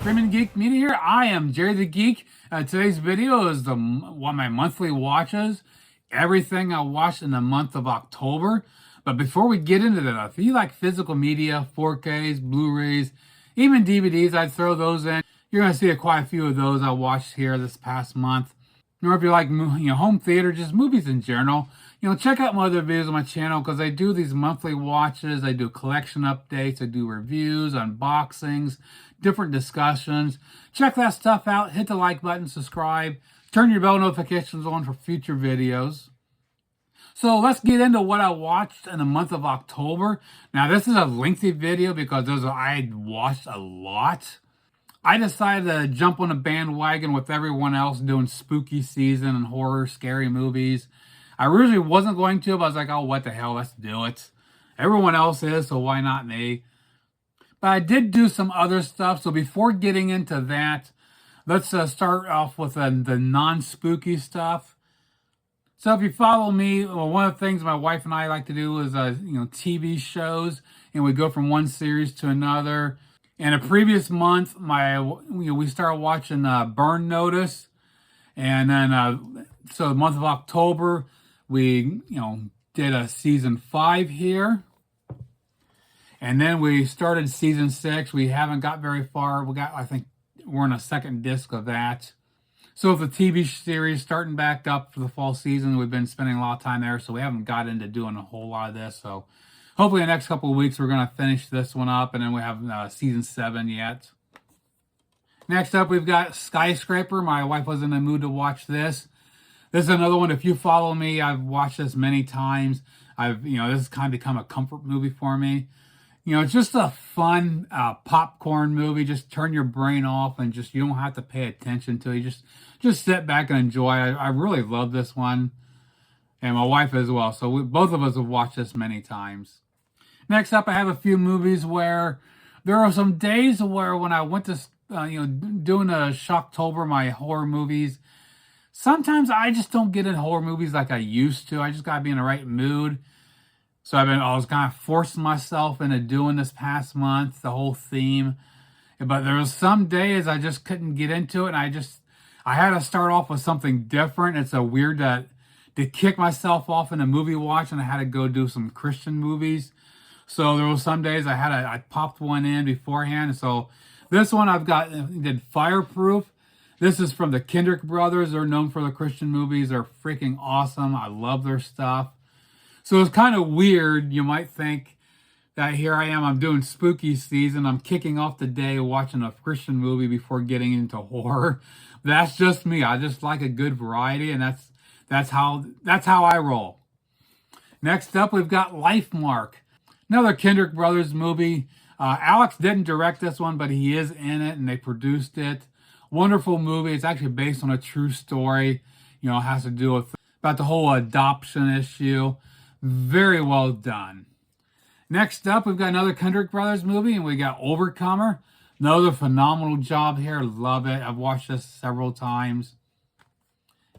Fleming Geek Media here. I am Jerry the Geek. Today's video is one of my monthly watches. Everything I watched in the month of October. But before we get into that, if you like physical media, 4Ks, Blu-rays, even DVDs, I'd throw those in. You're going to see quite a few of those I watched here this past month. Or if you like home theater, just movies in general, check out my other videos on my channel because I do these monthly watches. I do collection updates. I do reviews, unboxings, different discussions. Check that stuff out. Hit the like button, subscribe, turn your bell notifications on for future videos. So let's get into what I watched in the month of October. Now this is a lengthy video because I watched a lot. I decided to jump on a bandwagon with everyone else doing spooky season and horror, scary movies. I originally wasn't going to, but I was like, oh, what the hell, let's do it. Everyone else is, so why not me? But I did do some other stuff, so before getting into that, let's start off with the non-spooky stuff. So if you follow me, one of the things my wife and I like to do is, TV shows, and we go from one series to another. In a previous month, we started watching Burn Notice, and then so the month of October, we did a season 5 here, and then we started season 6. We haven't got very far. I think we're on a second disc of that. So with the TV series starting back up for the fall season, we've been spending a lot of time there, so we haven't got into doing a whole lot of this. So hopefully in the next couple of weeks, we're going to finish this one up, and then we have season 7 yet. Next up, we've got Skyscraper. My wife was in the mood to watch this. This is another one. If you follow me, I've watched this many times. This has kind of become a comfort movie for me. It's just a fun popcorn movie. Just turn your brain off and you don't have to pay attention to it. Just sit back and enjoy. I really love this one. And my wife as well. So both of us have watched this many times. Next up, I have a few movies where there are some days where when I went to, doing a Shocktober, my horror movies, sometimes I just don't get in horror movies like I used to. I just got to be in the right mood. So I was kind of forcing myself into doing this past month, the whole theme. But there was some days I just couldn't get into it. And I had to start off with something different. It's a weird to kick myself off in a movie watch, and I had to go do some Christian movies. So there was some days I popped one in beforehand. So this one did Fireproof. This is from the Kendrick brothers. They're known for the Christian movies. They're freaking awesome. I love their stuff. So it's kind of weird. You might think that here I am, I'm doing spooky season. I'm kicking off the day watching a Christian movie before getting into horror. That's just me. I just like a good variety, and that's how I roll. Next up, we've got Lifemark, another Kendrick brothers movie. Alex didn't direct this one, but he is in it, and they produced it. Wonderful movie. It's actually based on a true story. It has to do with about the whole adoption issue. Very well done. Next up, we've got another Kendrick brothers movie, and we got Overcomer. Another phenomenal job here. Love it. I've watched this several times.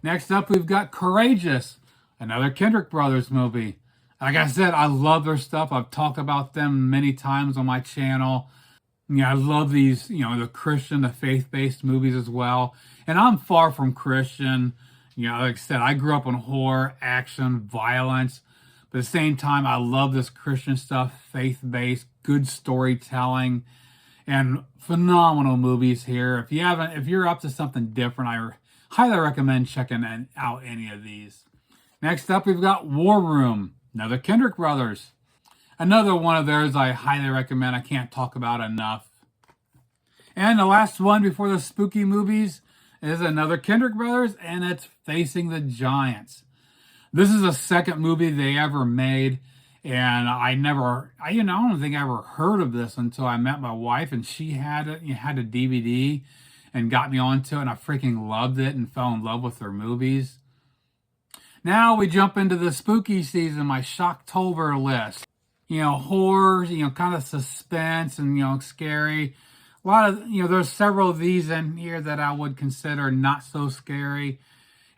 Next up, we've got Courageous, another Kendrick brothers movie. Like I said, I love their stuff. I've talked about them many times on my channel. I love these, the Christian, the faith-based movies as well. And I'm far from Christian. Like I said, I grew up on horror, action, violence. But at the same time, I love this Christian stuff, faith-based, good storytelling, and phenomenal movies here. If you're up to something different, I highly recommend checking out any of these. Next up, we've got War Room, another Kendrick brothers. Another one of theirs I highly recommend. I can't talk about enough. And the last one before the spooky movies is another Kendrick brothers, and it's Facing the Giants. This is the second movie they ever made, and I don't think I ever heard of this until I met my wife, and she had it. Had a DVD and got me onto it, and I freaking loved it and fell in love with their movies. Now we jump into the spooky season, my Shocktober list. Horror, kind of suspense and, scary. A lot of, there's several of these in here that I would consider not so scary.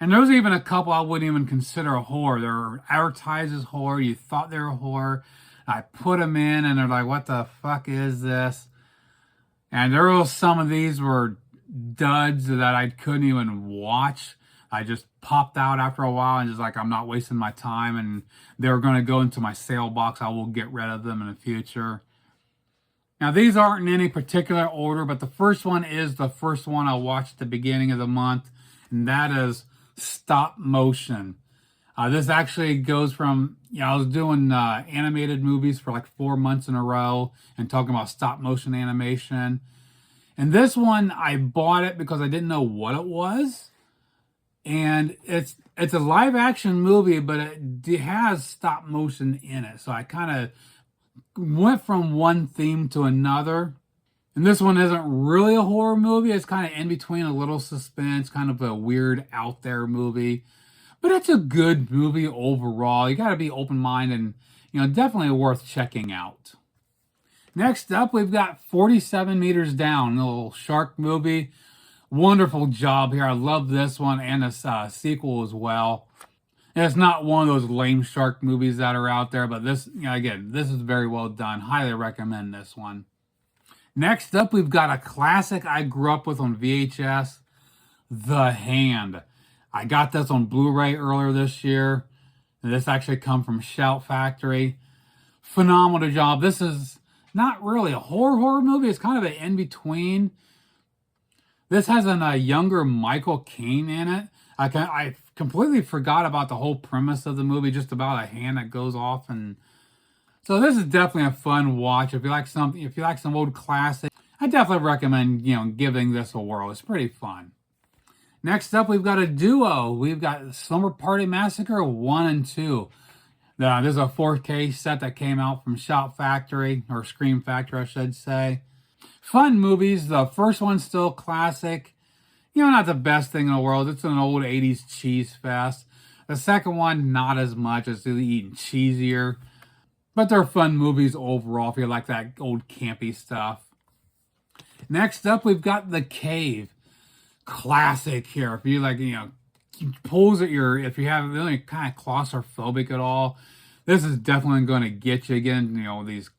And there's even a couple I wouldn't even consider a horror. They're advertised as horror. You thought they were horror. I put them in, and they're like, what the fuck is this? And there were some of these were duds that I couldn't even watch. I just popped out after a while and just like, I'm not wasting my time. And they were going to go into my sale box. I will get rid of them in the future. Now, these aren't in any particular order, but the first one is the first one I watched at the beginning of the month, and that is stop motion. This actually goes from, I was doing animated movies for like 4 months in a row and talking about stop motion animation. And this one, I bought it because I didn't know what it was. And it's a live action movie, but it has stop motion in it. So I kind of went from one theme to another. And this one isn't really a horror movie. It's kind of in between a little suspense, kind of a weird out there movie. But it's a good movie overall. You got to be open-minded and, definitely worth checking out. Next up, we've got 47 Meters Down, a little shark movie. Wonderful job here. I love this one and the sequel as well. And it's not one of those lame shark movies that are out there, but this, again, this is very well done. Highly recommend this one. Next up, we've got a classic I grew up with on VHS, The Hand. I got this on Blu-ray earlier this year. And this actually come from Shout Factory. Phenomenal job. This is not really a horror movie. It's kind of an in-between. This has a younger Michael Caine in it. I completely forgot about the whole premise of the movie, just about a hand that goes off, and so this is definitely a fun watch. If you like some old classic, I definitely recommend giving this a whirl. It's pretty fun. Next up, we've got a duo. We've got Slumber Party Massacre 1 and 2. This is a 4K set that came out from Shout Factory, or Scream Factory, I should say. Fun movies. The first one's still classic. Not the best thing in the world. It's an old 80s cheese fest. The second one, not as much. It's really eating cheesier. But they're fun movies overall if you like that old campy stuff. Next up, we've got The Cave. Classic here. If you like, pulls at if you have really kind of claustrophobic at all, this is definitely going to get you again. These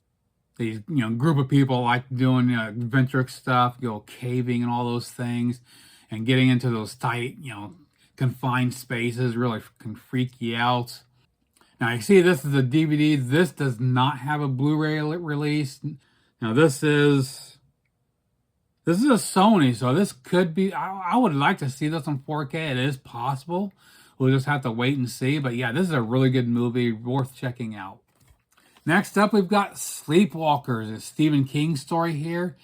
group of people like doing adventure stuff, caving and all those things, and getting into those tight, confined spaces really can freak you out. Now you see this is a DVD. This does not have a Blu-ray release. Now this is a Sony, so this could be, I would like to see this on 4K. It is possible. We'll just have to wait and see. But yeah, this is a really good movie, worth checking out. Next up, we've got Sleepwalkers, a Stephen King story here.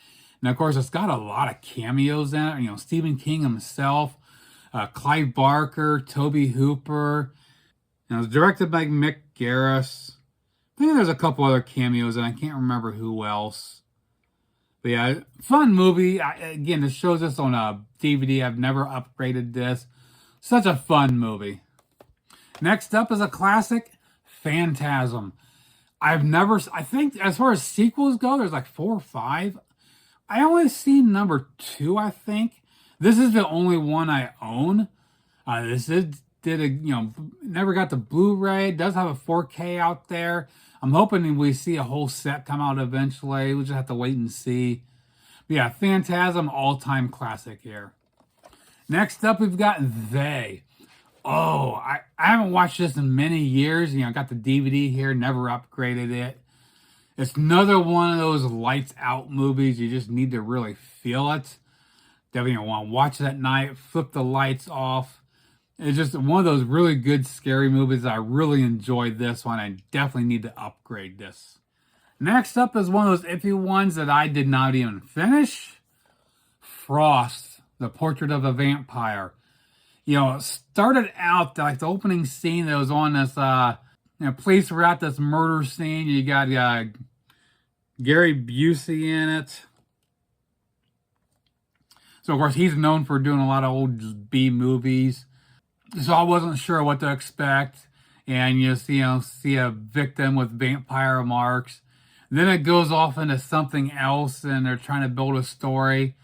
And of course, it's got a lot of cameos in it. Stephen King himself, Clive Barker, Toby Hooper. And it was directed by Mick Garris. I think there's a couple other cameos, and I can't remember who else. But yeah, fun movie. Again, it shows us on a DVD. I've never upgraded this. Such a fun movie. Next up is a classic, Phantasm. I think as far as sequels go, there's like 4 or 5. I only seen number 2, I think. This is the only one I own. Never got the Blu-ray. It does have a 4K out there. I'm hoping we see a whole set come out eventually. We'll just have to wait and see. But yeah, Phantasm, all-time classic here. Next up, we've got They. Oh, I haven't watched this in many years. I got the DVD here, never upgraded it. It's another one of those lights out movies. You just need to really feel it. Definitely want to watch it at night, flip the lights off. It's just one of those really good scary movies. I really enjoyed this one. I definitely need to upgrade this. Next up is one of those iffy ones that I did not even finish. Frost, The Portrait of a Vampire. It started out like the opening scene that was on this police were at this murder scene. You got Gary Busey in it. So of course he's known for doing a lot of old B movies. So I wasn't sure what to expect. And you see a victim with vampire marks. Then it goes off into something else and they're trying to build a story.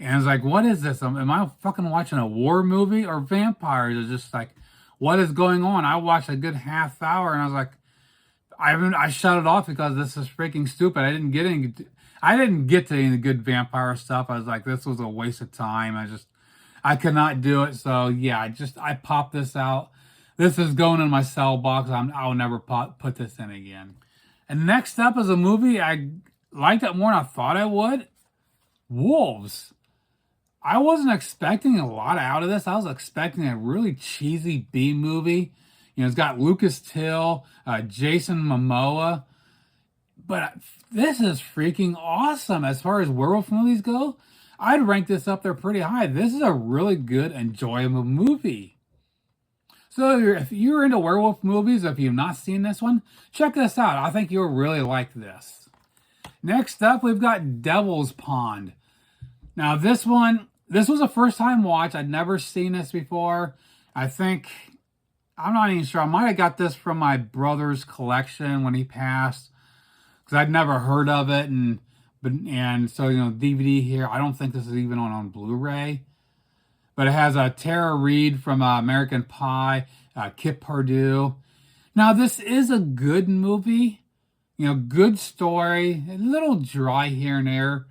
And it's like, what is this? Am I fucking watching a war movie or vampires? It's just like, what is going on? I watched a good half hour and I was like, I shut it off because this is freaking stupid. I didn't get to any good vampire stuff. I was like, this was a waste of time. I could not do it. So yeah, I popped this out. This is going in my cell box. I'll never put this in again. And next up is a movie I liked it more than I thought I would. Wolves. I wasn't expecting a lot out of this. I was expecting a really cheesy B movie. You know, it's got Lucas Till, Jason Momoa, but this is freaking awesome as far as werewolf movies go. I'd rank this up there pretty high. This is a really good, enjoyable movie. So if you're into werewolf movies, if you've not seen this one, check this out. I think you'll really like this. Next up, we've got Devil's Pond. Now this was a first time watch. I'd never seen this before. I'm not even sure. I might have got this from my brother's collection when he passed, because I'd never heard of it. And so, you know, DVD here. I don't think this is even on Blu-ray. But it has a Tara Reid from American Pie, Kip Pardue. Now, this is a good movie. You know, good story. A little dry here and there.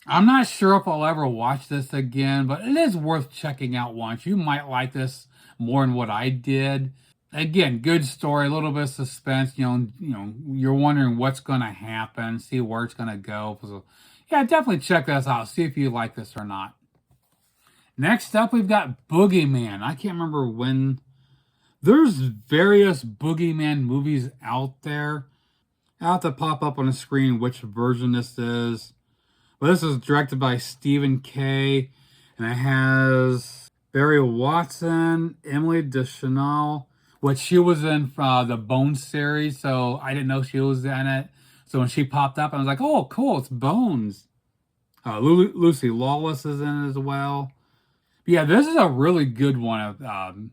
I'm not sure if I'll ever watch this again, but it is worth checking out once. You might like this more than what I did. Again, good story, a little bit of suspense. You're wondering what's going to happen, see where it's going to go. So, yeah, definitely check this out. See if you like this or not. Next up, we've got Boogeyman. I can't remember when. There's various Boogeyman movies out there. I'll have to pop up on the screen which version this is. But this is directed by Stephen Kay, and it has Barry Watson, Emily Deschanel, which she was in the Bones series, so I didn't know she was in it. So when she popped up, I was like, oh, cool, it's Bones. Lucy Lawless is in it as well. But yeah, this is a really good one.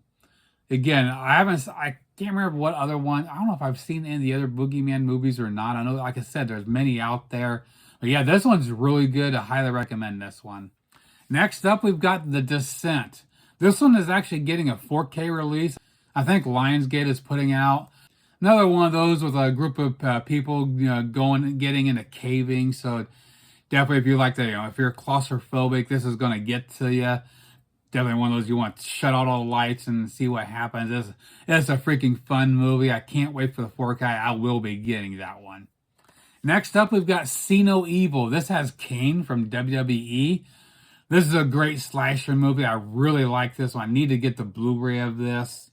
Again, I can't remember what other one. I don't know if I've seen any of the other Boogeyman movies or not. I know, like I said, there's many out there. But yeah, this one's really good. I highly recommend this one. Next up, we've got The Descent. This one is actually getting a 4K release. I think Lionsgate is putting out another one of those with a group of people, getting into caving. So definitely, if you like to, if you're claustrophobic, this is going to get to you. Definitely one of those you want to shut out all the lights and see what happens. It's a freaking fun movie. I can't wait for the 4K. I will be getting that one. Next up, we've got See No Evil. This has Kane from WWE. This is a great slasher movie. I really like this one. I need to get the Blu-ray of this,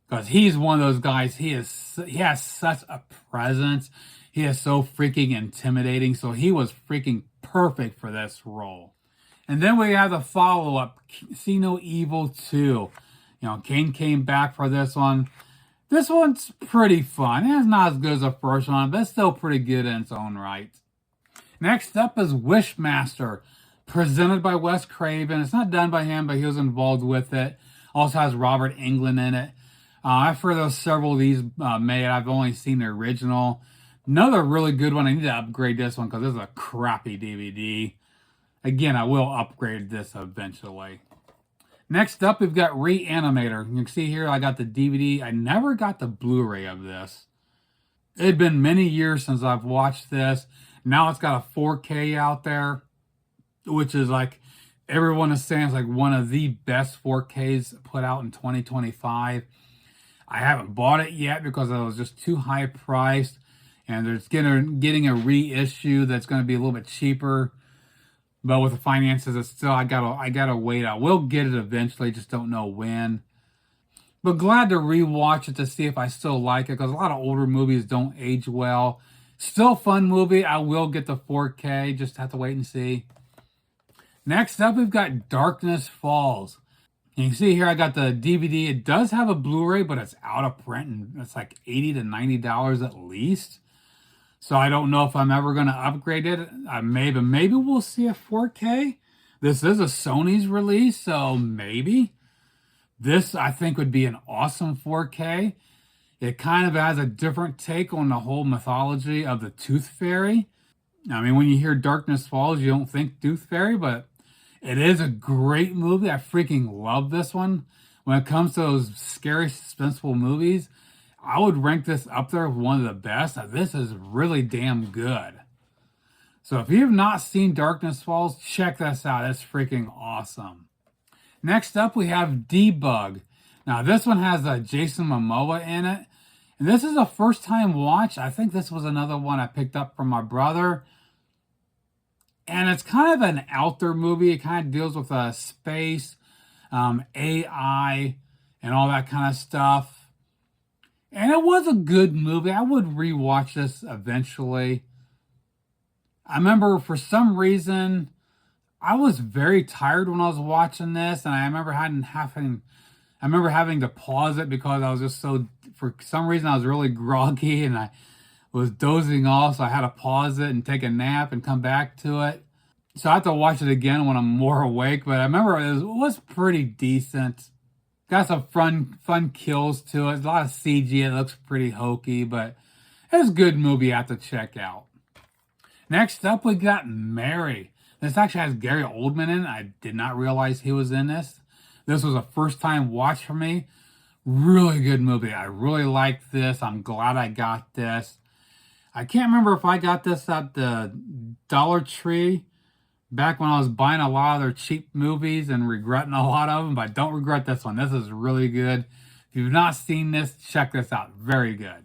because he's one of those guys. He has such a presence. He is so freaking intimidating. So he was freaking perfect for this role. And then we have the follow-up, See No Evil 2. Kane came back for this one. This one's pretty fun. It's not as good as the first one, but it's still pretty good in its own right. Next up is Wishmaster, presented by Wes Craven. It's not done by him, but he was involved with it. Also has Robert Englund in it. I've heard of several of these made. I've only seen the original. Another really good one. I need to upgrade this one because this is a crappy DVD. Again, I will upgrade this eventually. Next up, we've got Reanimator. You can see here I got the DVD. I never got the Blu-ray of this. It had been many years since I've watched this. Now it's got a 4K out there, which is like, everyone is saying it's like one of the best 4Ks put out in 2025. I haven't bought it yet because it was just too high priced, and there's getting a reissue that's going to be a little bit cheaper. But with the finances, it's still, I gotta wait. I will get it eventually, just don't know when. But glad to rewatch it to see if I still like it, because a lot of older movies don't age well. Still a fun movie. I will get the 4K, just have to wait and see. Next up, we've got Darkness Falls. And you can see here I got the DVD. It does have a Blu-ray, but it's out of print, and it's like $80 to $90 at least. So I don't know if I'm ever going to upgrade it. Maybe we'll see a 4K. This is a Sony's release, so maybe. This, I think, would be an awesome 4K. It kind of has a different take on the whole mythology of the Tooth Fairy. I mean, when you hear Darkness Falls, you don't think Tooth Fairy, but it is a great movie. I freaking love this one. When it comes to those scary, suspenseful movies, I would rank this up there with one of the best. This is really damn good. So if you have not seen Darkness Falls, check this out. It's freaking awesome. Next up, we have Debug. Now, this one has Jason Momoa in it. And this is a first-time watch. I think this was another one I picked up from my brother. And it's kind of an out there movie. It kind of deals with space, AI, and all that kind of stuff. And it was a good movie. I would rewatch this eventually. I remember for some reason, I was very tired when I was watching this, and I remember having to pause it because I was just for some reason I was really groggy and I was dozing off, so I had to pause it and take a nap and come back to it. So I have to watch it again when I'm more awake, but I remember it was pretty decent. Got some fun kills to it. There's a lot of CG. It looks pretty hokey, but it's a good movie I have to check out. Next up, we got Mary. This actually has Gary Oldman in it. I did not realize he was in this. This was a first-time watch for me. Really good movie. I really liked this. I'm glad I got this. I can't remember if I got this at the Dollar Tree back when I was buying a lot of their cheap movies and regretting a lot of them, but I don't regret this one. This is really good. If you've not seen this, check this out. Very good.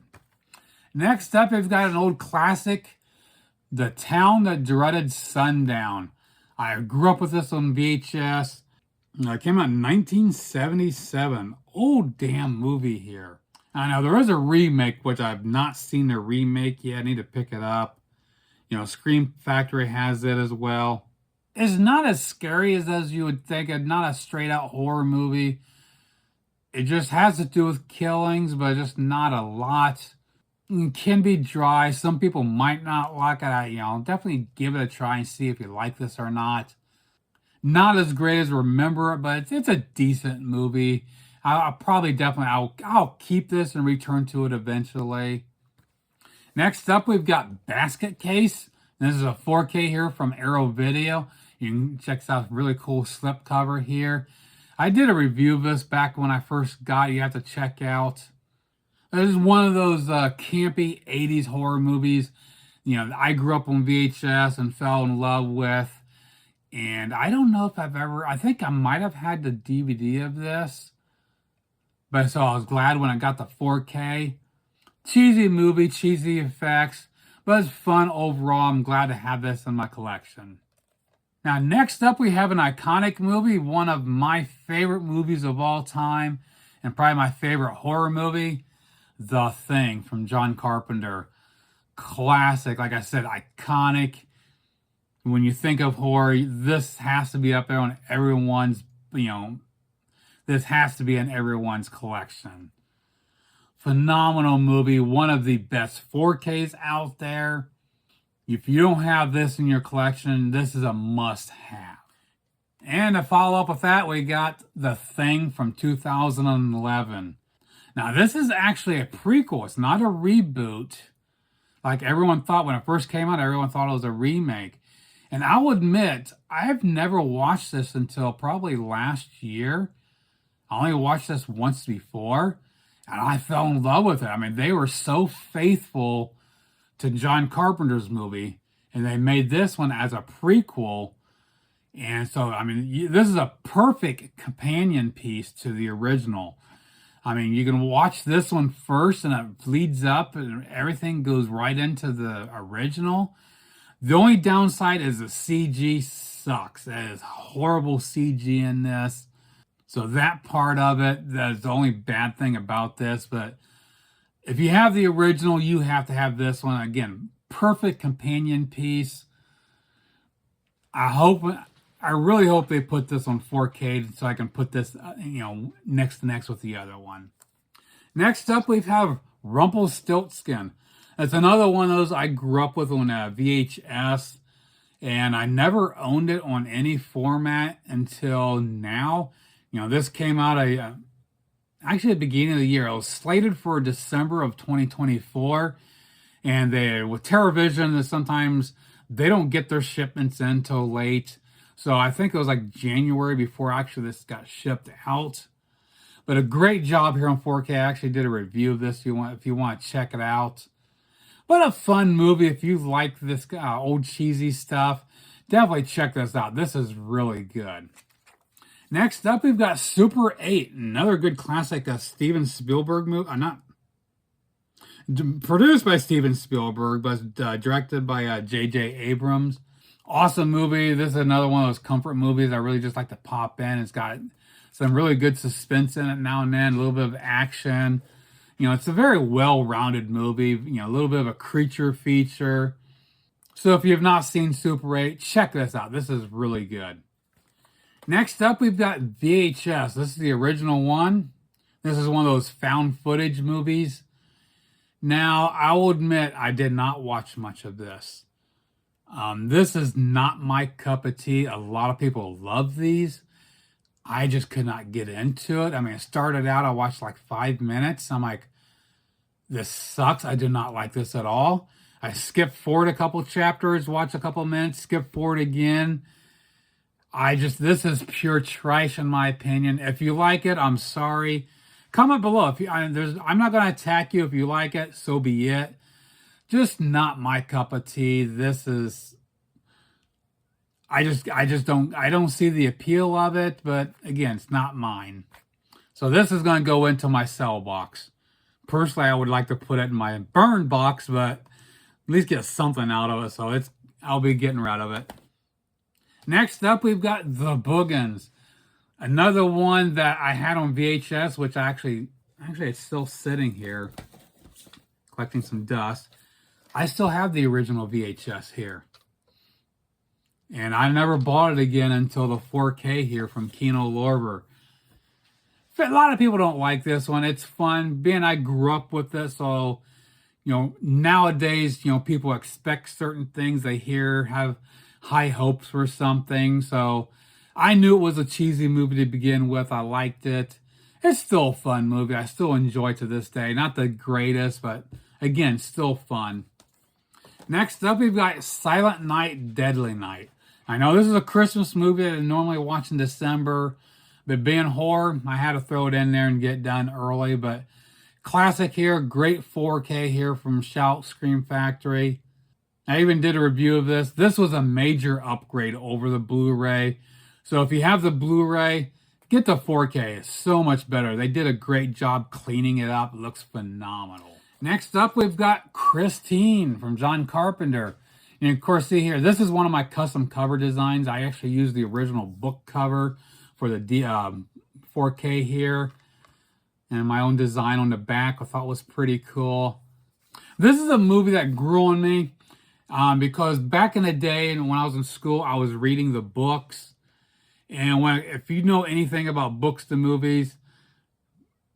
Next up, we've got an old classic, The Town That Dreaded Sundown. I grew up with this on VHS. It came out in 1977. Old damn movie here. I know there is a remake, which I've not seen the remake yet. I need to pick it up. Scream Factory has it as well. It's not as scary as you would think. It's not a straight out horror movie. It just has to do with killings, but just not a lot. It can be dry. Some people might not like it. Definitely give it a try and see if you like this or not. Not as great as Remember It, but it's a decent movie. I'll keep this and return to it eventually. Next up, we've got Basket Case. This is a 4K here from Arrow Video. You can check this out. Really cool slipcover here. I did a review of this back when I first got it. You have to check out. This is one of those campy 80s horror movies, I grew up on VHS and fell in love with. And I don't know if I think I might have had the DVD of this. But so I was glad when I got the 4K. Cheesy movie, cheesy effects, but it's fun overall. I'm glad to have this in my collection. Now, next up, we have an iconic movie, one of my favorite movies of all time, and probably my favorite horror movie, The Thing from John Carpenter. Classic, like I said, iconic. When you think of horror, this has to be up there on everyone's, this has to be in everyone's collection. Phenomenal movie, one of the best 4Ks out there. If you don't have this in your collection, this is a must-have. And to follow up with that, we got The Thing from 2011. Now, this is actually a prequel. It's not a reboot. Like everyone thought when it first came out, everyone thought it was a remake. And I'll admit, I've never watched this until probably last year. I only watched this once before, and I fell in love with it. I mean, they were so faithful to John Carpenter's movie, and they made this one as a prequel. And so, I mean, this is a perfect companion piece to the original. I mean, you can watch this one first, and it leads up, and everything goes right into the original. The only downside is the CG sucks. That is horrible CG in this. So that part of it, that's the only bad thing about this. But if you have the original, you have to have this one. Again, perfect companion piece. I really hope they put this on 4K so I can put this, next with the other one. Next up, we have Rumpelstiltskin. It's another one of those I grew up with on VHS, and I never owned it on any format until now. This came out actually at the beginning of the year. It was slated for December of 2024, and with TerraVision, sometimes they don't get their shipments in till late. So I think it was like January before actually this got shipped out. But a great job here on 4K. I actually did a review of this if you want to check it out. But a fun movie if you like this old cheesy stuff. Definitely check this out. This is really good. Next up, we've got Super 8, another good classic Steven Spielberg movie. Not produced by Steven Spielberg, but directed by J.J. Abrams. Awesome movie. This is another one of those comfort movies I really just like to pop in. It's got some really good suspense in it now and then, a little bit of action. You know, it's a very well-rounded movie, you know, a little bit of a creature feature. So if you have not seen Super 8, check this out. This is really good. Next up, we've got VHS. This is the original one. This is one of those found footage movies. Now, I will admit, I did not watch much of this. This is not my cup of tea. A lot of people love these. I just could not get into it. I mean, it started out, I watched like 5 minutes. I'm like, this sucks. I do not like this at all. I skipped forward a couple chapters, watched a couple minutes, skip forward again. This is pure trash in my opinion. If you like it, I'm sorry. Comment below. I'm not going to attack you. If you like it, so be it. Just not my cup of tea. This is, I don't see the appeal of it, but again, it's not mine. So this is going to go into my sell box. Personally, I would like to put it in my burn box, but at least get something out of it. So I'll be getting rid of it. Next up, we've got The Boogans. Another one that I had on VHS, which actually it's still sitting here, collecting some dust. I still have the original VHS here. And I never bought it again until the 4K here from Kino Lorber. A lot of people don't like this one. It's fun. I grew up with this, so, you know, nowadays, you know, people expect certain things. They have high hopes for something. So I knew it was a cheesy movie to begin with. I liked it. It's still a fun movie. I still enjoy it to this day. Not the greatest, but again, still fun. Next up, we've got Silent Night, Deadly Night. I know this is a Christmas movie that I normally watch in December, but being horror, I had to throw it in there and get it done early. But classic here, great 4K here from Shout Scream Factory. I even did a review of this. This was a major upgrade over the Blu-ray. So if you have the Blu-ray, get the 4K. It's so much better. They did a great job cleaning it up. It looks phenomenal. Next up, we've got Christine from John Carpenter. And of course, see here, this is one of my custom cover designs. I actually used the original book cover for the 4K here. And my own design on the back I thought was pretty cool. This is a movie that grew on me because back in the day and when I was in school, I was reading the books. And if you know anything about books to movies,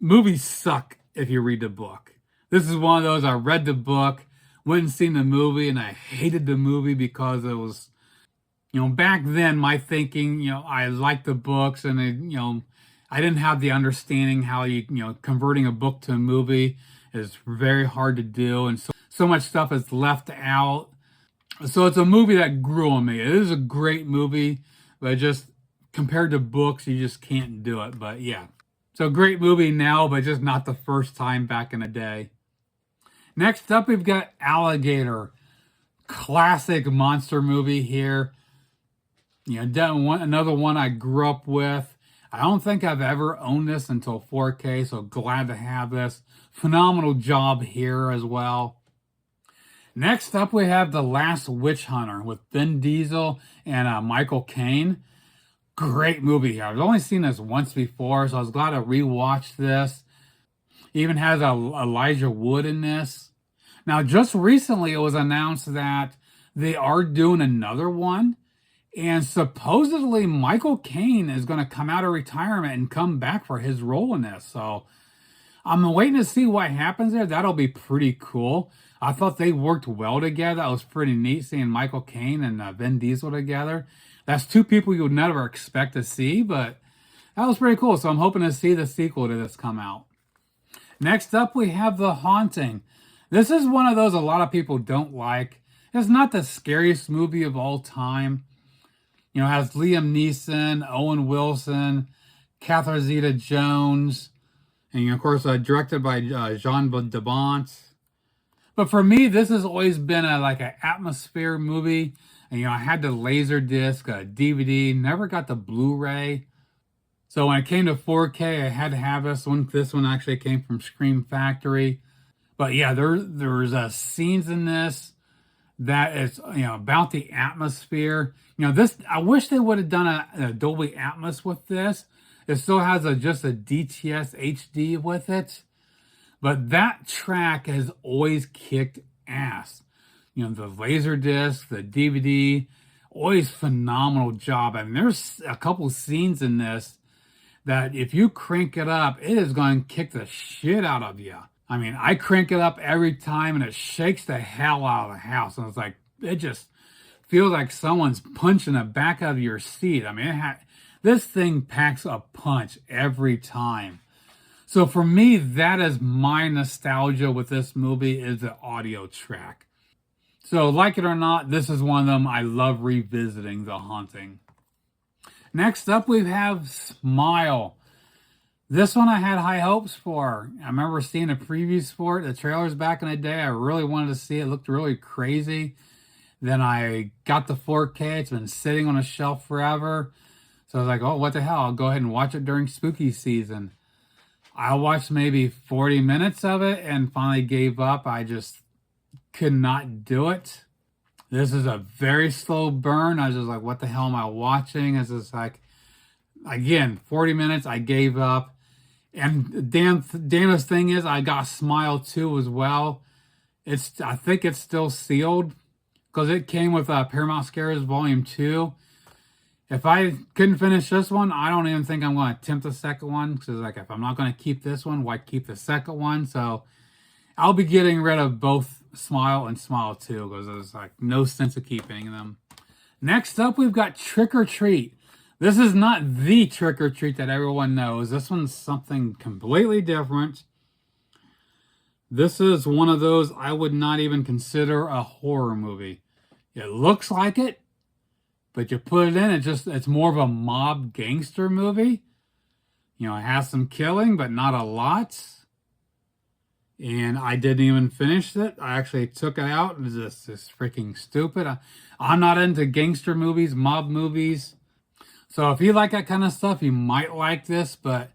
movies suck if you read the book. This is one of those, I read the book, went and seen the movie, and I hated the movie because it was, you know, back then my thinking, you know, I liked the books and, you know, I didn't have the understanding how you know, converting a book to a movie is very hard to do. And so much stuff is left out. So it's a movie that grew on me. It is a great movie, but just compared to books, you just can't do it. But yeah, so great movie now, but just not the first time back in the day. Next up, we've got Alligator. Classic monster movie here. You know, another one I grew up with. I don't think I've ever owned this until 4K, so glad to have this. Phenomenal job here as well. Next up, we have The Last Witch Hunter with Vin Diesel and Michael Caine. Great movie here. I've only seen this once before, so I was glad to rewatch this. Even has Elijah Wood in this. Now, just recently it was announced that they are doing another one. And supposedly Michael Caine is going to come out of retirement and come back for his role in this. So I'm waiting to see what happens there. That'll be pretty cool. I thought they worked well together. That was pretty neat seeing Michael Caine and Vin Diesel together. That's two people you would never expect to see, but that was pretty cool. So I'm hoping to see the sequel to this come out. Next up, we have The Haunting. This is one of those a lot of people don't like. It's not the scariest movie of all time. You know, it has Liam Neeson, Owen Wilson, Catherine Zeta-Jones. And of course, directed by Jean de Bont. But for me, this has always been like an atmosphere movie. And I had the laser disc, DVD, never got the Blu-ray. So when it came to 4K, I had to have this one. This one actually came from Scream Factory. But yeah, there's scenes in this that is about the atmosphere. This, I wish they would have done a Dolby Atmos with this. It still has just a DTS HD with it, but that track has always kicked ass. The laser disc, the DVD, always phenomenal job. I mean, there's a couple scenes in this that if you crank it up, it is going to kick the shit out of you. I mean, I crank it up every time and it shakes the hell out of the house. And it's like, it just feels like someone's punching the back of your seat. I mean, this thing packs a punch every time. So for me, that is my nostalgia with this movie, is the audio track. So like it or not, this is one of them I love revisiting, The Haunting. Next up, we have Smile. This one I had high hopes for. I remember seeing the previews for it, the trailers back in the day. I really wanted to see it. It looked really crazy. Then I got the 4K. It's been sitting on a shelf forever. So I was like, oh, what the hell? I'll go ahead and watch it during spooky season. I watched maybe 40 minutes of it and finally gave up. I just could not do it. This is a very slow burn. I was just like, what the hell am I watching? It's just like, again, 40 minutes, I gave up. And Dana's thing is, I got Smile 2 as well. I think it's still sealed because it came with Paramount Scares Volume 2. If I couldn't finish this one, I don't even think I'm going to attempt the second one. Because like, if I'm not going to keep this one, why keep the second one? So I'll be getting rid of both Smile and Smile 2 because there's like no sense of keeping them. Next up, we've got Trick or Treat. This is not the Trick or Treat that everyone knows. This one's something completely different. This is one of those I would not even consider a horror movie. It looks like it, but you put it in, it's more of a mob gangster movie. It has some killing, but not a lot. And I didn't even finish it. I actually took it out. It's just freaking stupid. I'm not into gangster movies, mob movies. So if you like that kind of stuff, you might like this, but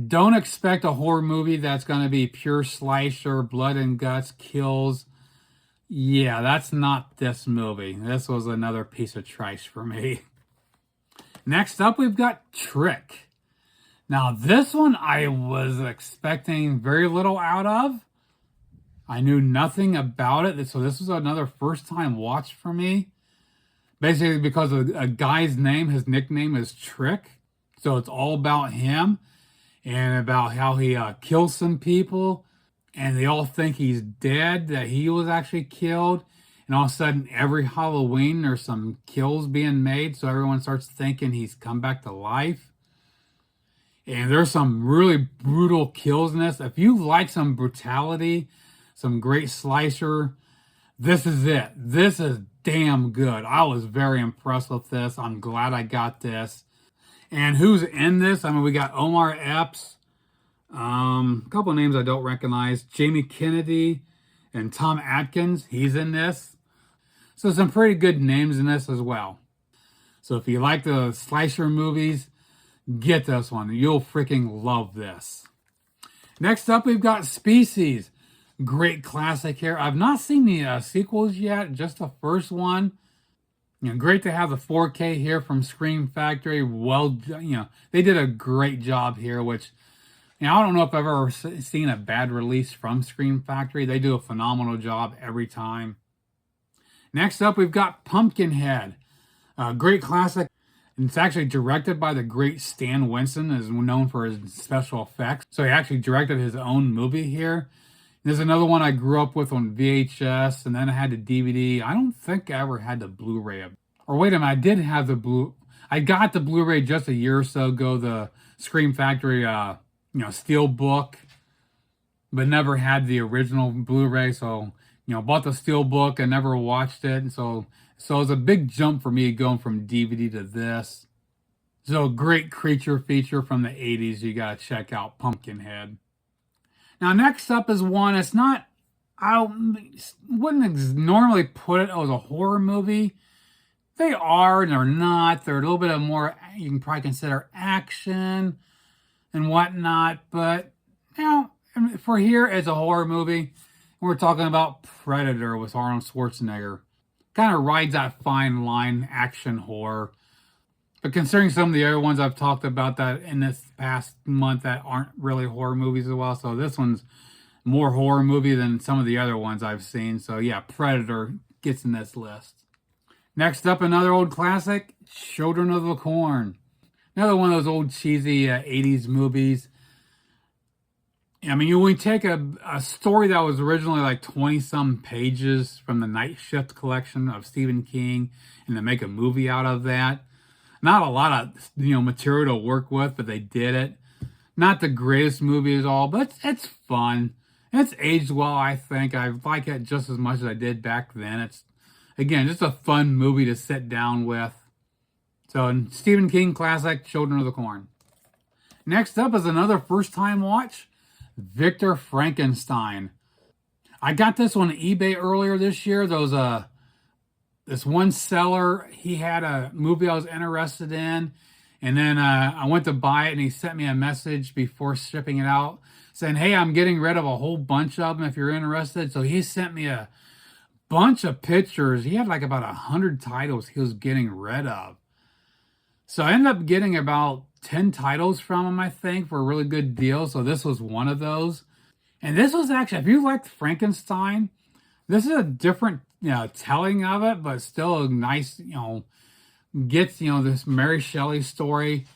don't expect a horror movie that's going to be pure slasher, blood and guts, kills. Yeah, that's not this movie. This was another piece of trash for me. Next up, we've got Trick. Now, this one I was expecting very little out of. I knew nothing about it, so this was another first-time watch for me. Basically, because of a guy's name, his nickname is Trick. So it's all about him and about how he kills some people. And they all think he's dead, that he was actually killed. And all of a sudden, every Halloween, there's some kills being made. So everyone starts thinking he's come back to life. And there's some really brutal kills in this. If you like some brutality, some great slasher, this is it. This is damn good. I was very impressed with this. I'm glad I got this. And who's in this? I mean, we got Omar Epps, a couple of names I don't recognize, Jamie Kennedy, and Tom Atkins. He's in this. So some pretty good names in this as well. So if you like the slasher movies, get this one. You'll freaking love this. Next up, we've got Species. Great classic here. I've not seen the sequels yet, just the first one. Great to have the 4K here from Scream Factory. Well, they did a great job here, which, I don't know if I've ever seen a bad release from Scream Factory. They do a phenomenal job every time. Next up, we've got Pumpkinhead. Great classic. And it's actually directed by the great Stan Winston, is known for his special effects. So he actually directed his own movie here. There's another one I grew up with on VHS, and then I had the DVD. I don't think I ever had the Blu-ray. Or wait a minute, I did have the I got the Blu-ray just a year or so ago, the Scream Factory, steel book, but never had the original Blu-ray. So, bought the steel book and never watched it. And so it was a big jump for me going from DVD to this. So great creature feature from the 80s. You got to check out Pumpkinhead. Now, next up is one, it's not, I wouldn't normally put it as a horror movie. They are and they're not. They're a little bit of more, you can probably consider action and whatnot. But, you know, for here, it's a horror movie. We're talking about Predator with Arnold Schwarzenegger. Kind of rides that fine line, action horror. But considering some of the other ones I've talked about that in this past month that aren't really horror movies as well, so this one's more horror movie than some of the other ones I've seen. So yeah, Predator gets in this list. Next up, another old classic, Children of the Corn. Another one of those old cheesy 80s movies. I mean, when you take a story that was originally like 20-some pages from the Night Shift collection of Stephen King and to make a movie out of that, not a lot of, material to work with, but they did it. Not the greatest movie at all, but it's fun. It's aged well, I think. I like it just as much as I did back then. It's, again, just a fun movie to sit down with. So, Stephen King classic, Children of the Corn. Next up is another first-time watch, Victor Frankenstein. I got this on eBay earlier this year. This one seller, he had a movie I was interested in, and then I went to buy it, and he sent me a message before shipping it out saying, hey, I'm getting rid of a whole bunch of them if you're interested. So he sent me a bunch of pictures. He had like about 100 titles he was getting rid of. So I ended up getting about 10 titles from him, I think, for a really good deal. So this was one of those. And this was actually, if you liked Frankenstein, this is a different telling of it, but still a nice, gets, this Mary Shelley story.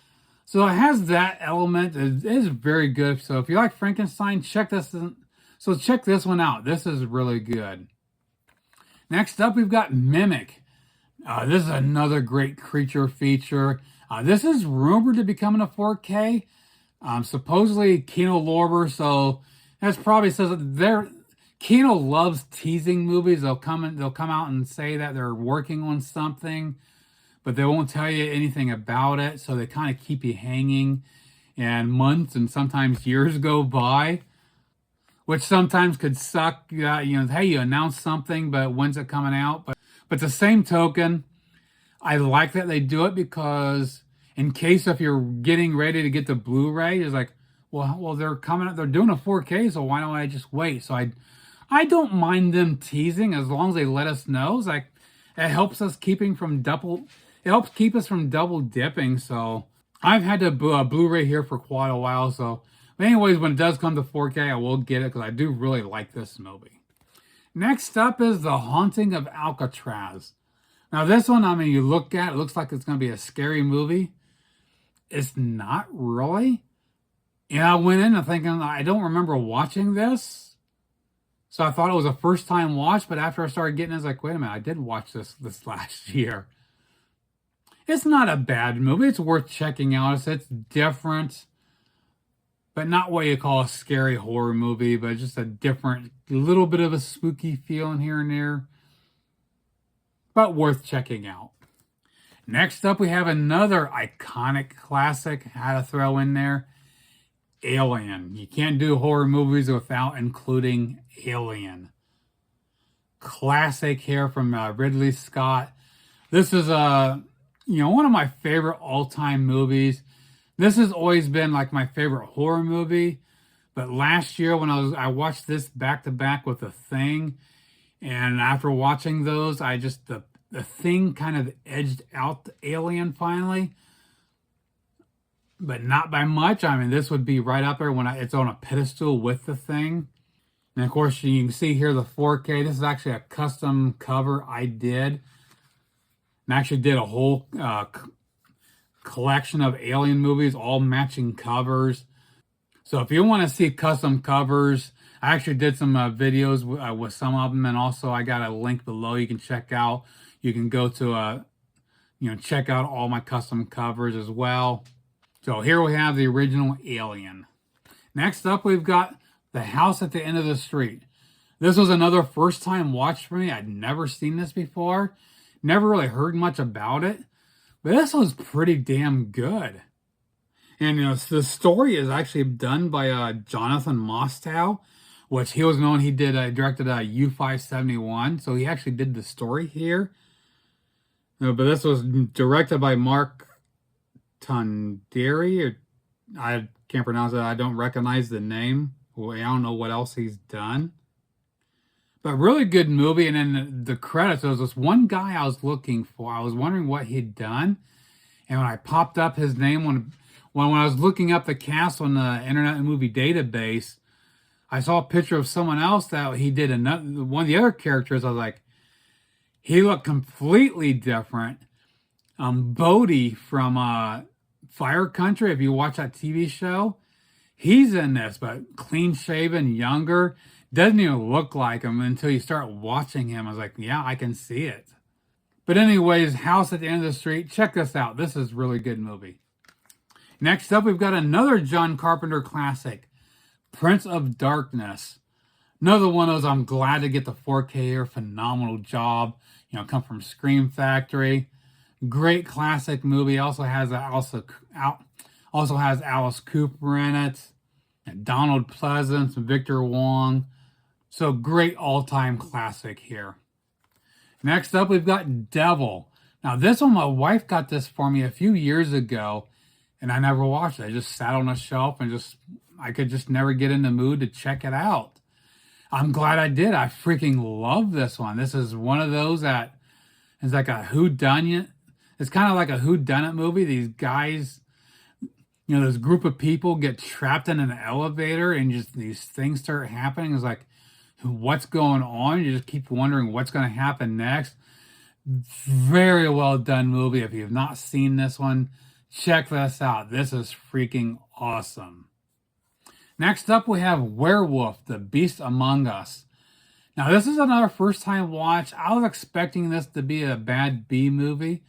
So it has that element. It is very good. So if you like Frankenstein, check this one out. This is really good. Next up, we've got Mimic. This is another great creature feature. This is rumored to be coming to 4K. Supposedly Kino Lorber, so that's probably says that Kino loves teasing movies. They'll come out and say that they're working on something, but they won't tell you anything about it. So they kind of keep you hanging, and months and sometimes years go by, which sometimes could suck. Hey, you announced something, but when's it coming out? But the same token, I like that they do it because in case if you're getting ready to get the Blu-ray, it's like, well, they're doing a 4K, so why don't I just wait? So I don't mind them teasing as long as they let us know. It's like it helps us keep us from double dipping. So I've had the Blu-ray here for quite a while. So, but anyways, when it does come to 4K, I will get it because I do really like this movie. Next up is The Haunting of Alcatraz. Now this one, I mean, you look at it, looks like it's going to be a scary movie. It's not really. I went in and thinking, I don't remember watching this. So I thought it was a first time watch, but after I started getting it, I was like, wait a minute, I did watch this last year. It's not a bad movie. It's worth checking out. It's different, but not what you call a scary horror movie, but just a different, little bit of a spooky feeling here and there, but worth checking out. Next up, we have another iconic classic, had to throw in there, Alien. You can't do horror movies without including Alien. Classic here from Ridley Scott. This is one of my favorite all-time movies. This has always been like my favorite horror movie, but last year when I watched this back to back with The Thing, and after watching those, the Thing kind of edged out the Alien finally, but not by much. I mean, this would be right up there when it's on a pedestal with The Thing. And of course, you can see here the 4K. This is actually a custom cover I did. And actually did a whole collection of Alien movies, all matching covers. So if you want to see custom covers, I actually did some videos with some of them. And also I got a link below you can check out. You can go to, check out all my custom covers as well. So here we have the original Alien. Next up, we've got The House at the End of the Street. This was another first-time watch for me. I'd never seen this before. Never really heard much about it. But this was pretty damn good. And the story is actually done by Jonathan Mostow, which he was known. He directed U-571, so he actually did the story here. But this was directed by Mark Tonderi, or I can't pronounce it. I don't recognize the name. Well, I don't know what else he's done. But really good movie. And then the credits, there was this one guy I was looking for. I was wondering what he'd done. And when I popped up his name, when I was looking up the cast on the Internet Movie Database, I saw a picture of someone else that he did one of the other characters. I was like, he looked completely different. Bodie from Fire Country, if you watch that TV show, he's in this, but clean shaven, younger. Doesn't even look like him until you start watching him. I was like, yeah, I can see it. But anyways, House at the End of the Street. Check this out. This is a really good movie. Next up, we've got another John Carpenter classic, Prince of Darkness. Another one of those I'm glad to get the 4K here. Phenomenal job. Come from Scream Factory. Great classic movie. Also has Alice Cooper in it. And Donald Pleasance and Victor Wong. So great all-time classic here. Next up, we've got Devil. Now, this one, my wife got this for me a few years ago, and I never watched it. I just sat on a shelf and I could just never get in the mood to check it out. I'm glad I did. I freaking love this one. This is one of those that is like a whodunit. It's kind of like a whodunit movie. These guys, this group of people get trapped in an elevator and just these things start happening. It's like, what's going on? You just keep wondering what's going to happen next. Very well done movie. If you've not seen this one, check this out. This is freaking awesome. Next up, we have Werewolf, The Beast Among Us. Now, this is another first-time watch. I was expecting this to be a bad B movie,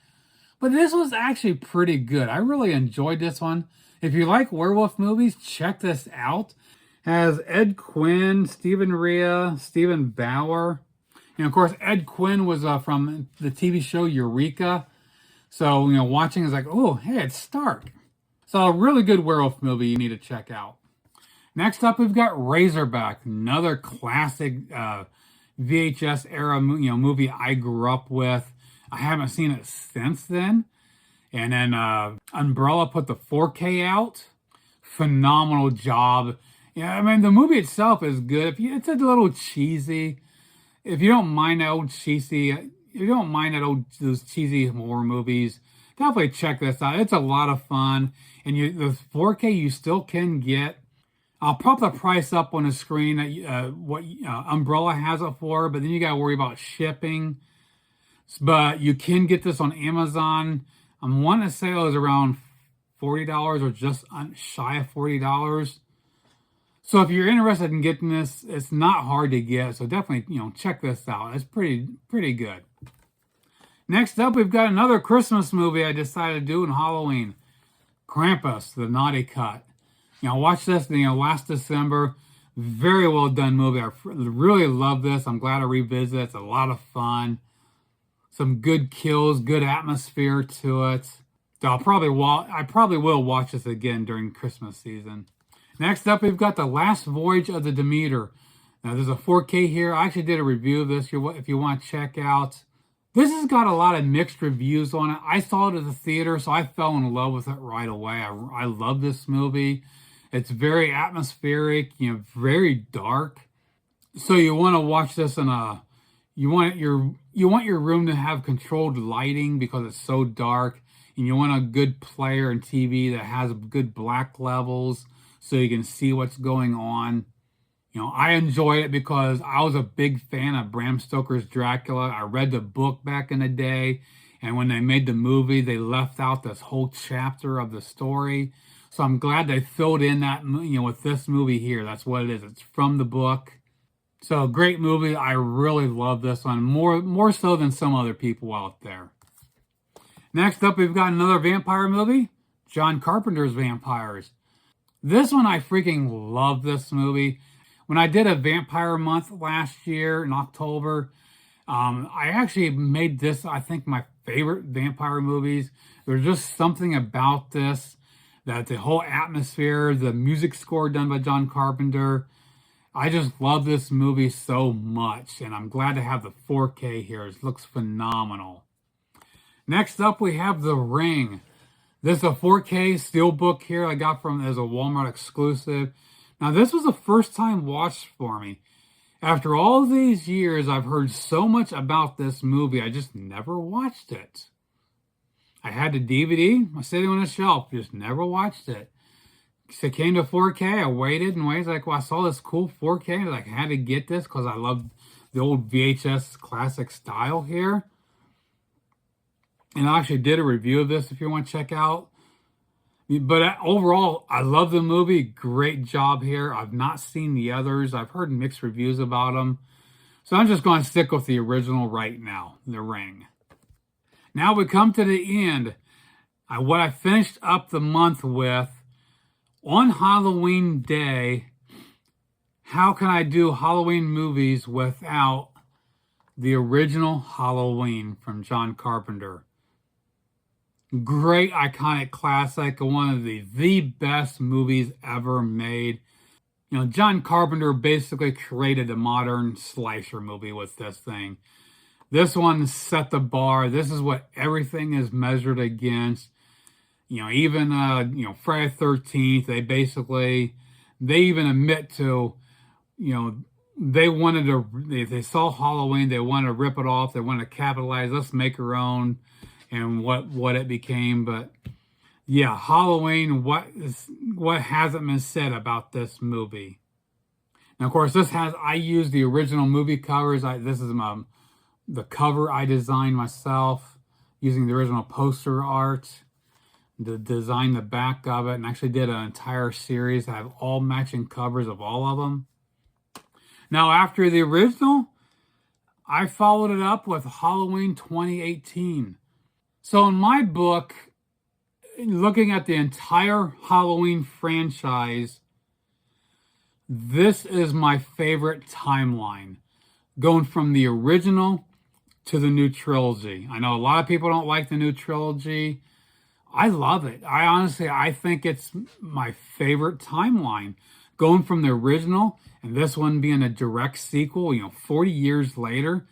but this was actually pretty good. I really enjoyed this one. If you like werewolf movies, check this out. Has Ed Quinn, Stephen Rea, Stephen Bauer. And of course, Ed Quinn was from the TV show Eureka. So, watching is like, oh, hey, it's Stark. So a really good werewolf movie you need to check out. Next up, we've got Razorback, another classic VHS era movie I grew up with. I haven't seen it since then. And then Umbrella put the 4K out. Phenomenal job. Yeah, I mean, the movie itself is good. It's a little cheesy. If you don't mind those cheesy horror movies, definitely check this out. It's a lot of fun. And the 4K you still can get. I'll pop the price up on the screen what Umbrella has it for, but then you got to worry about shipping. But you can get this on Amazon. I'm wanting to say it was around $40 or just shy of $40. So if you're interested in getting this, it's not hard to get. So definitely, check this out. It's pretty good. Next up, we've got another Christmas movie I decided to do in Halloween. Krampus, The Naughty Cut. I watched this, last December. Very well done movie. I really love this. I'm glad I revisit it. It's a lot of fun. Some good kills, good atmosphere to it. So I probably will watch this again during Christmas season. Next up, we've got The Last Voyage of the Demeter. Now, there's a 4K here. I actually did a review of this if you want to check out. This has got a lot of mixed reviews on it. I saw it at the theater, so I fell in love with it right away. I love this movie. It's very atmospheric, very dark. So you want to watch this you want your room to have controlled lighting because it's so dark, and you want a good player and TV that has good black levels so you can see what's going on. I enjoy it because I was a big fan of Bram Stoker's Dracula. I read the book back in the day, and when they made the movie, they left out this whole chapter of the story. So I'm glad they filled in that, with this movie here. That's what it is. It's from the book. So great movie. I really love this one, more so than some other people out there. Next up, we've got another vampire movie, John Carpenter's Vampires. This one, I freaking love this movie. When I did a vampire month last year in October, I actually made this, I think, my favorite vampire movies. There's just something about this, that the whole atmosphere, the music score done by John Carpenter. I just love this movie so much, and I'm glad to have the 4K here. It looks phenomenal. Next up, we have The Ring. This is a 4K steelbook here I got from as a Walmart exclusive. Now, this was a first-time watch for me. After all these years, I've heard so much about this movie, I just never watched it. I had the DVD sitting on a shelf, just never watched it. So it came to 4K, I waited and waited. Like, well, I saw this cool 4K, like, I had to get this because I love the old VHS classic style here. And I actually did a review of this if you want to check out. But overall, I love the movie. Great job here. I've not seen the others. I've heard mixed reviews about them. So I'm just going to stick with the original right now, The Ring. Now we come to the end. What I finished up the month with, on Halloween Day, how can I do Halloween movies without the original Halloween from John Carpenter? Great iconic classic, one of the best movies ever made. You know, John Carpenter basically created a modern slasher movie with this thing. This one set the bar. This is what everything is measured against. You know, even Friday the 13th, they even admit to, you know, they saw Halloween, they wanted to rip it off, they wanted to capitalize, let's make our own. And what it became. But yeah, Halloween, what hasn't been said about this movie? And of course, I use the original movie covers. This is the cover I designed myself using the original poster art to design the back of it, and actually did an entire series. I have all matching covers of all of them. Now, after the original, I followed it up with Halloween 2018. So in my book, looking at the entire Halloween franchise, this is my favorite timeline, going from the original to the new trilogy. I know a lot of people don't like the new trilogy. I love it. I think it's my favorite timeline, going from the original and this one being a direct sequel, 40 years later.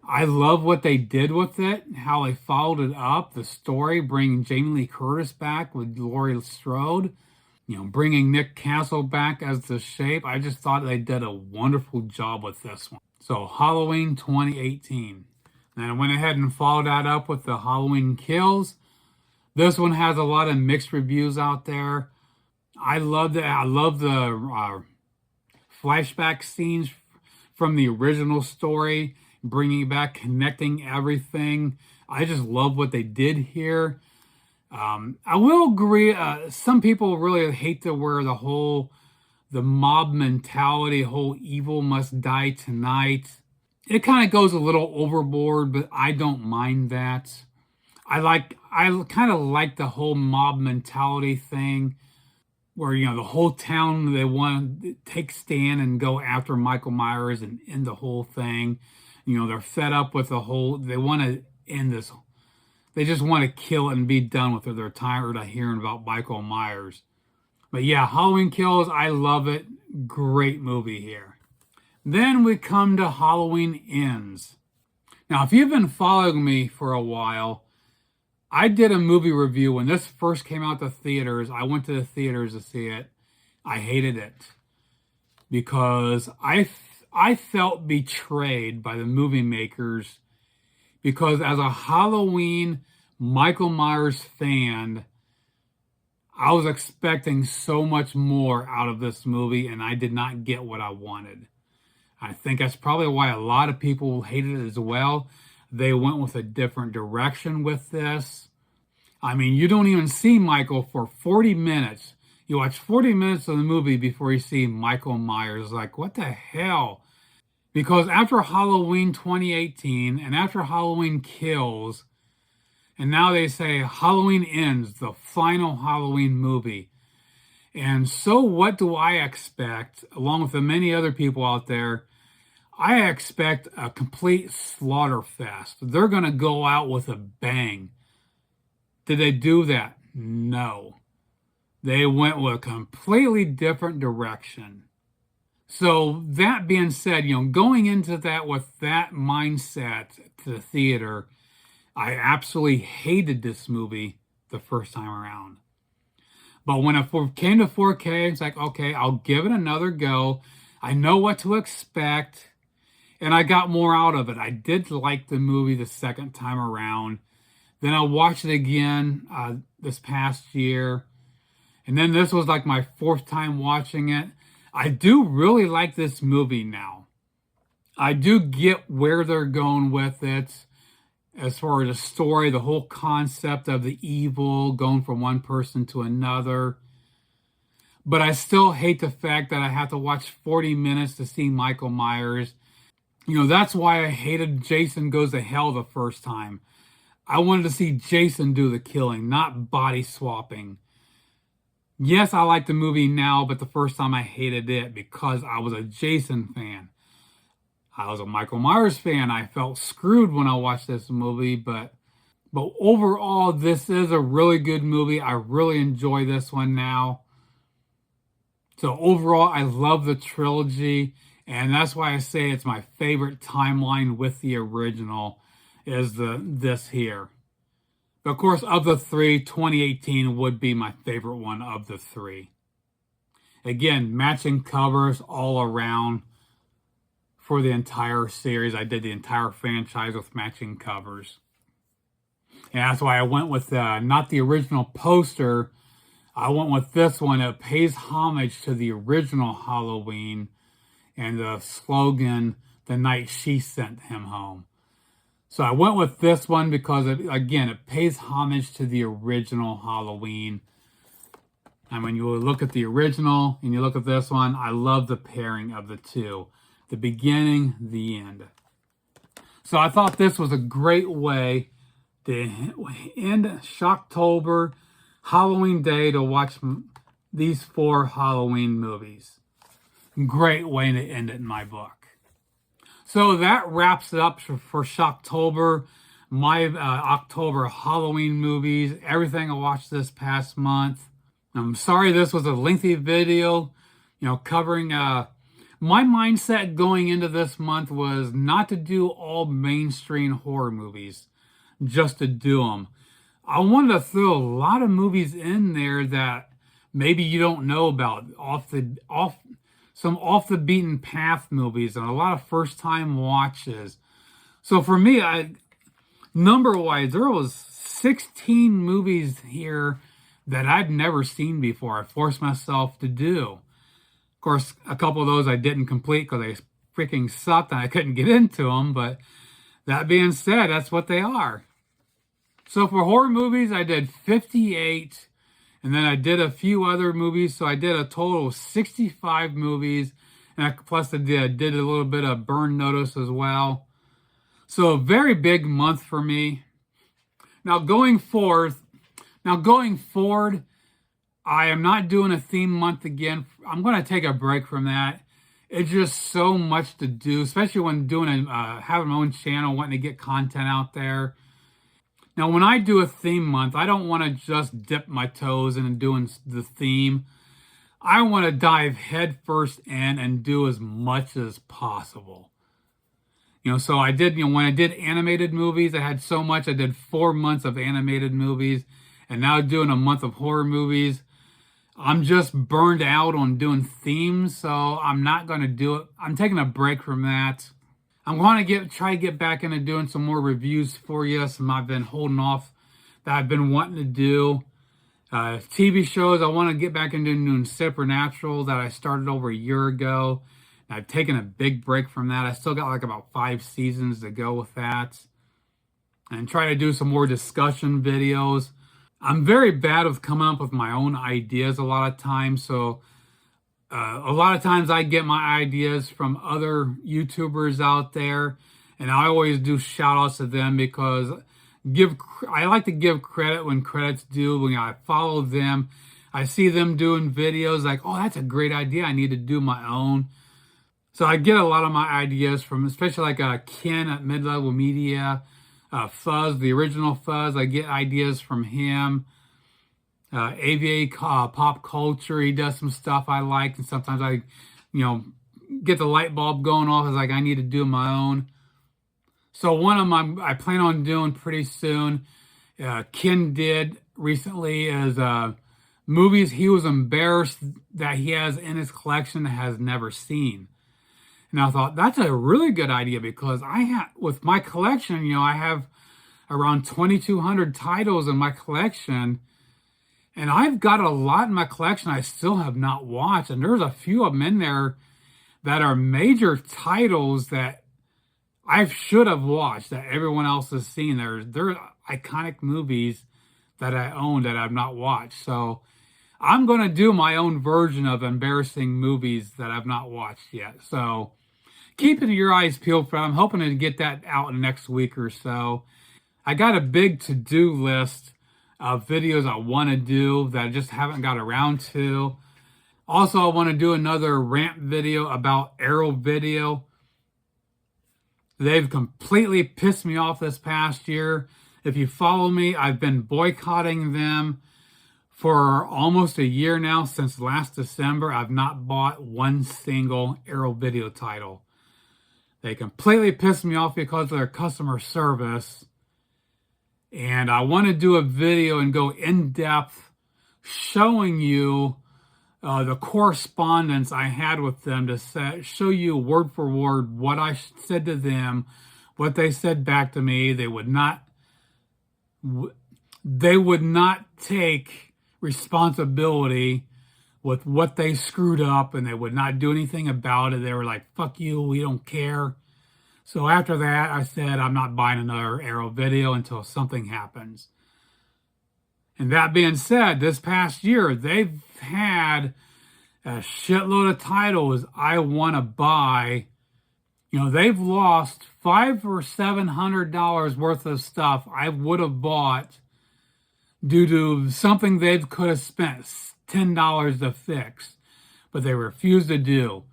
I love what they did with it, how they followed it up, the story, bringing Jamie Lee Curtis back with Laurie Strode, bringing Nick Castle back as the Shape. I just thought they did a wonderful job with this one. So Halloween 2018. And I went ahead and followed that up with the Halloween Kills. This one has a lot of mixed reviews out there. I love the flashback scenes from the original story, bringing it back, connecting everything. I just love what they did here. I will agree, some people really hate the mob mentality, whole evil must die tonight. It kind of goes a little overboard, but I don't mind that. I kind of like the whole mob mentality thing, where, the whole town, they want to take stand and go after Michael Myers and end the whole thing. They're fed up with they want to end this. They just want to kill it and be done with it. They're tired of hearing about Michael Myers. But yeah, Halloween Kills, I love it. Great movie here. Then we come to Halloween Ends. Now, if you've been following me for a while, I did a movie review when this first came out to theaters. I went to the theaters to see it. I hated it because I felt betrayed by the movie makers, because as a Halloween Michael Myers fan, I was expecting so much more out of this movie, and I did not get what I wanted. I think that's probably why a lot of people hated it as well. They went with a different direction with this. I mean, you don't even see Michael for 40 minutes. You watch 40 minutes of the movie before you see Michael Myers. Like, what the hell? Because after Halloween 2018 and after Halloween Kills, and now they say Halloween Ends, the final Halloween movie. And so what do I expect, along with the many other people out there? I expect a complete slaughter fest. They're going to go out with a bang. Did they do that? No. They went with a completely different direction. So that being said, going into that with that mindset to the theater, I absolutely hated this movie the first time around. But when it came to 4K, it's like, okay, I'll give it another go. I know what to expect, and I got more out of it. I did like the movie the second time around. Then I watched it again this past year. And then this was like my fourth time watching it. I do really like this movie now. I do get where they're going with it as far as the story, the whole concept of the evil going from one person to another. But I still hate the fact that I have to watch 40 minutes to see Michael Myers. That's why I hated Jason Goes to Hell the first time. I wanted to see Jason do the killing, not body swapping. Yes, I like the movie now, but the first time I hated it because I was a Jason fan. I was a Michael Myers fan. I felt screwed when I watched this movie, but overall, this is a really good movie. I really enjoy this one now. So overall, I love the trilogy, and that's why I say it's my favorite timeline with the original is this here. But of course, of the three, 2018 would be my favorite one of the three. Again, matching covers all around for the entire series. I did the entire franchise with matching covers. And that's why I went with not the original poster. I went with this one. It pays homage to the original Halloween and the slogan, "The night she sent him home." So I went with this one because, it pays homage to the original Halloween. And when you look at the original and you look at this one, I love the pairing of the two. The beginning, the end. So I thought this was a great way to end Shocktober, Halloween Day, to watch these 4 Halloween movies. Great way to end it in my book. So that wraps it up for Shocktober, my October Halloween movies, everything I watched this past month. I'm sorry this was a lengthy video, covering my mindset going into this month was not to do all mainstream horror movies, just to do them. I wanted to throw a lot of movies in there that maybe you don't know about, some off the beaten path movies and a lot of first time watches. So for me, number wise, there was 16 movies here that I'd never seen before. I forced myself to do. Of course, a couple of those I didn't complete because they freaking sucked and I couldn't get into them. But that being said, that's what they are. So for horror movies, I did 58. And then I did a few other movies, so I did a total of 65 movies, and plus I did a little bit of burn notice as well. So a very big month for me. Now going forward, I am not doing a theme month again. I'm going to take a break from that. It's just so much to do, especially when having my own channel, wanting to get content out there. Now, when I do a theme month, I don't want to just dip my toes in doing the theme. I want to dive headfirst in and do as much as possible. So I did, when I did animated movies, I had so much. I did 4 months of animated movies, and now doing a month of horror movies. I'm just burned out on doing themes, so I'm not going to do it. I'm taking a break from that. I'm going to try to get back into doing some more reviews for you. Some I've been holding off that I've been wanting to do. TV shows, I want to get back into doing Supernatural that I started over a year ago. I've taken a big break from that. I still got like about 5 seasons to go with that. And try to do some more discussion videos. I'm very bad with coming up with my own ideas a lot of times. So a lot of times I get my ideas from other YouTubers out there, and I always do shout outs to them because I like to give credit when credit's due. When I follow them, I see them doing videos like, oh, that's a great idea. I need to do my own. So I get a lot of my ideas from, especially like Ken at Mid-Level Media, Fuzz, the original Fuzz. I get ideas from him. AVA Pop Culture, he does some stuff I like, and sometimes I, you know, get the light bulb going off. It's like I need to do my own. So one of my, I plan on doing pretty soon, Ken did recently, is movies he was embarrassed that he has in his collection that has never seen. And I thought that's a really good idea because I have, with my collection, you know, I have around 2,200 titles in my collection, and I've got a lot in my collection I still have not watched. And there's a few of them in there that are major titles that I should have watched that everyone else has seen. They're iconic movies that I own that I've not watched. So I'm going to do my own version of embarrassing movies that I've not watched yet. So keeping your eyes peeled for that. I'm hoping to get that out in the next week or so. I got a big to-do list of videos I want to do that I just haven't got around to. Also, I want to do another rant video about Arrow Video. They've completely pissed me off this past year. If you follow me, I've been boycotting them for almost a year now. Since last December, I've not bought one single Arrow Video title. They completely pissed me off because of their customer service. And I want to do a video and go in depth showing you the correspondence I had with them to show you word for word what I said to them, what they said back to me. They would not take responsibility with what they screwed up, and they would not do anything about it. They were like, fuck you, we don't care. So after that, I said, I'm not buying another Arrow Video until something happens. And that being said, this past year, they've had a shitload of titles I want to buy. You know, they've lost $500 or $700 worth of stuff I would have bought due to something they could have spent $10 to fix, but they refused to do.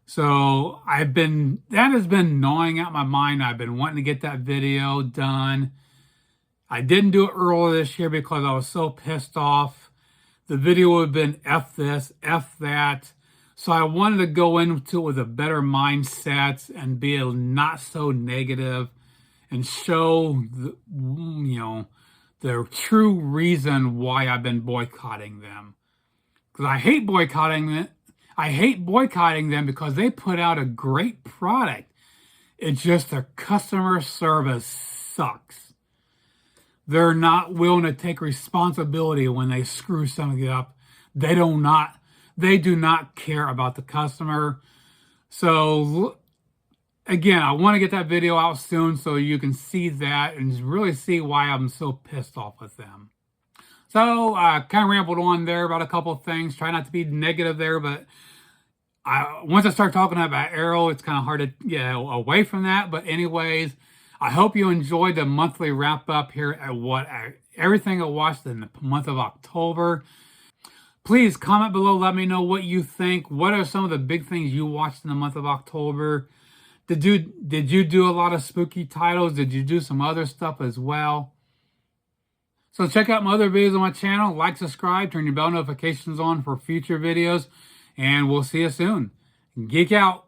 So that has been gnawing at my mind. I've been wanting to get that video done. I didn't do it earlier this year because I was so pissed off. The video would have been F this, F that. So I wanted to go into it with a better mindset and be not so negative and show the true reason why I've been boycotting them. Because I hate boycotting them. I hate boycotting them because they put out a great product. It's just their customer service sucks. They're not willing to take responsibility when they screw something up. They do not care about the customer. So again, I want to get that video out soon so you can see that and really see why I'm so pissed off with them. So I kind of rambled on there about a couple of things. Try not to be negative there, but once I start talking about Arrow, it's kind of hard to get away from that. But anyways, I hope you enjoyed the monthly wrap up here at everything I watched in the month of October. Please comment below. Let me know what you think. What are some of the big things you watched in the month of October? Did you do a lot of spooky titles? Did you do some other stuff as well? So check out my other videos on my channel. Like, subscribe, turn your bell notifications on for future videos. And we'll see you soon. Geek out.